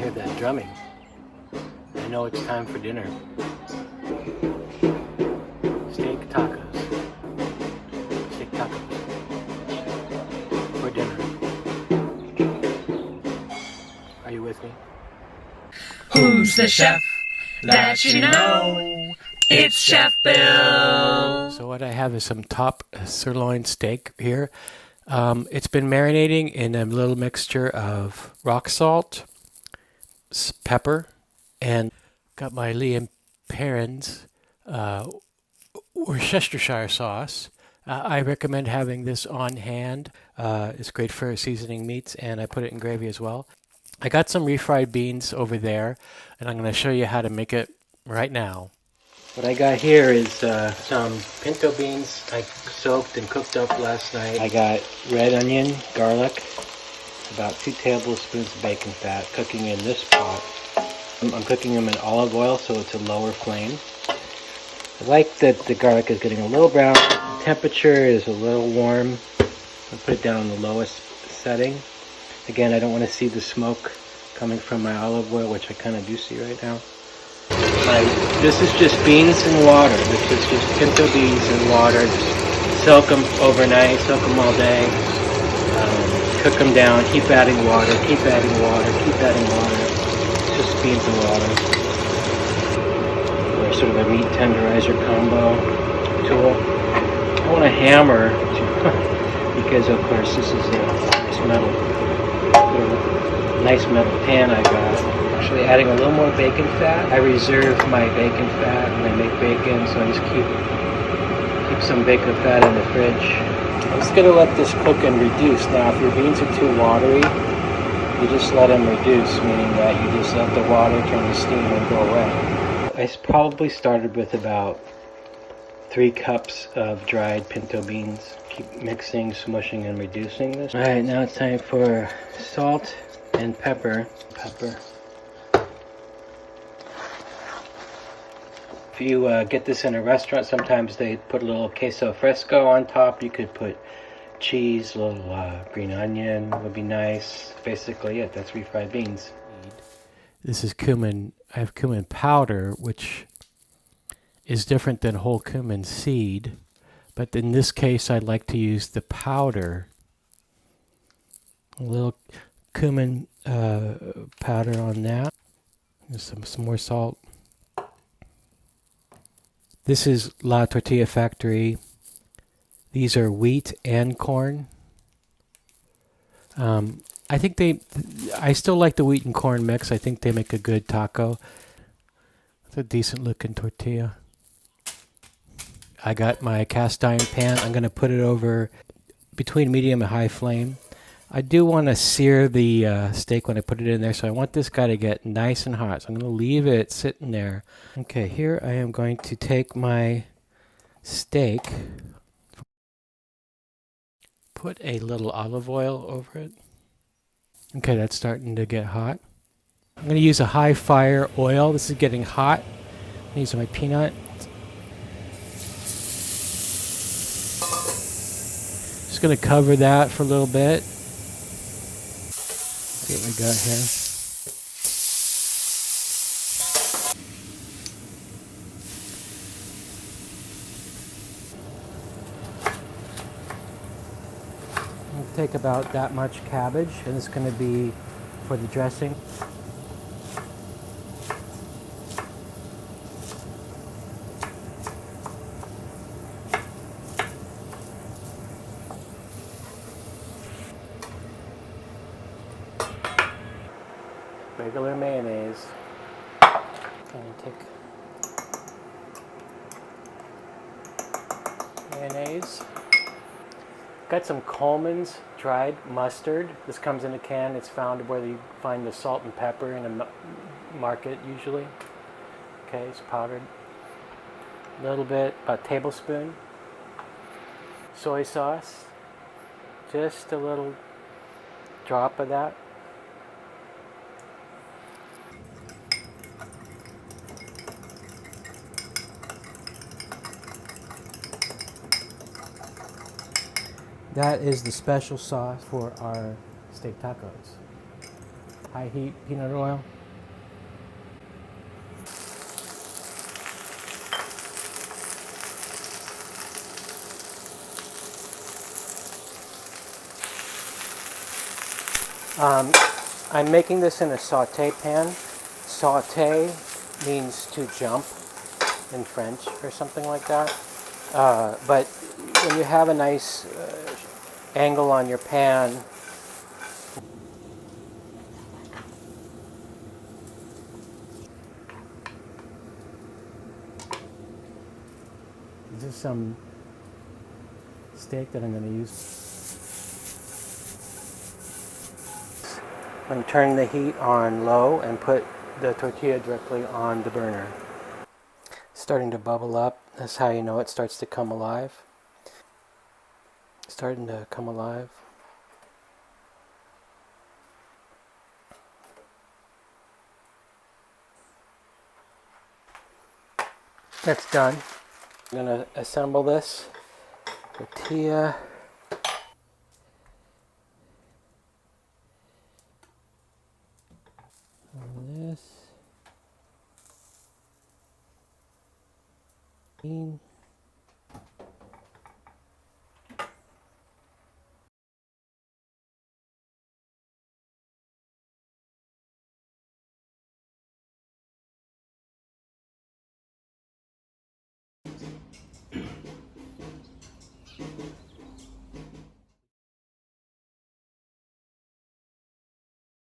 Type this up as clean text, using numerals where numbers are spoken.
hear that drumming. I know it's time for dinner. Steak tacos. Steak tacos. For dinner. Are you with me? Who's the chef that you know? It's Chef Bill. So what I have is some top sirloin steak here. It's been marinating in a little mixture of rock salt, pepper, and got my Liam Perrins Worcestershire sauce. I recommend having this on hand. It's great for seasoning meats, and I put it in gravy as well. I got some refried beans over there, and I'm going to show you how to make it right now. What I got here is some pinto beans I soaked and cooked up last night. I got red onion, garlic, about 2 tablespoons of bacon fat cooking in this pot. I'm cooking them in olive oil so it's a lower flame. I like that the garlic is getting a little brown. The temperature is a little warm. I'll put it down on the lowest setting. Again, I don't want to see the smoke coming from my olive oil, which I kind of do see right now. This is just beans and water. This is just pinto beans and water. Just soak them overnight, soak them all day. Cook them down, keep adding water, keep adding water, keep adding water. It's just beans and water. Or sort of a meat tenderizer combo tool. I want a hammer because of course this is a nice metal pan I got. Actually adding a little more bacon fat. I reserve my bacon fat when I make bacon, so I just keep some bacon fat in the fridge. I'm just going to let this cook and reduce. Now if your beans are too watery, you just let them reduce, meaning that you just let the water turn to steam and go away. I probably started with about 3 cups of dried pinto beans. Keep mixing, smushing, and reducing this. Alright, now it's time for salt and pepper. If you get this in a restaurant, sometimes they put a little queso fresco on top. You could put cheese, a little green onion would be nice. Basically it, that's refried beans. This is cumin. I have cumin powder, which is different than whole cumin seed. But in this case, I'd like to use the powder. A little cumin powder on that. Just some more salt. This is La Tortilla Factory. These are wheat and corn. I think I still like the wheat and corn mix. I think they make a good taco. It's a decent looking tortilla. I got my cast iron pan. I'm going to put it over between medium and high flame. I do want to sear the steak when I put it in there, so I want this guy to get nice and hot. So I'm going to leave it sitting there. Okay, here I am going to take my steak, put a little olive oil over it. Okay, that's starting to get hot. I'm going to use a high fire oil. This is getting hot. These are my peanut. Just going to cover that for a little bit. See what we got here. I'll take about that much cabbage, and it's going to be for the dressing. Regular mayonnaise. And take mayonnaise. Got some Coleman's dried mustard. This comes in a can. It's found where you find the salt and pepper in a market usually. Okay, it's powdered. A little bit, about a tablespoon. Soy sauce. Just a little drop of that. That is the special sauce for our steak tacos. High heat peanut oil. I'm making this in a saute pan. Saute means to jump in French or something like that. But when you have a nice angle on your pan, this is some steak that I'm going to use. I'm going to turn the heat on low and put the tortilla directly on the burner. Starting to bubble up. That's how you know it starts to come alive. Starting to come alive. That's done. I'm going to assemble this tortilla. This.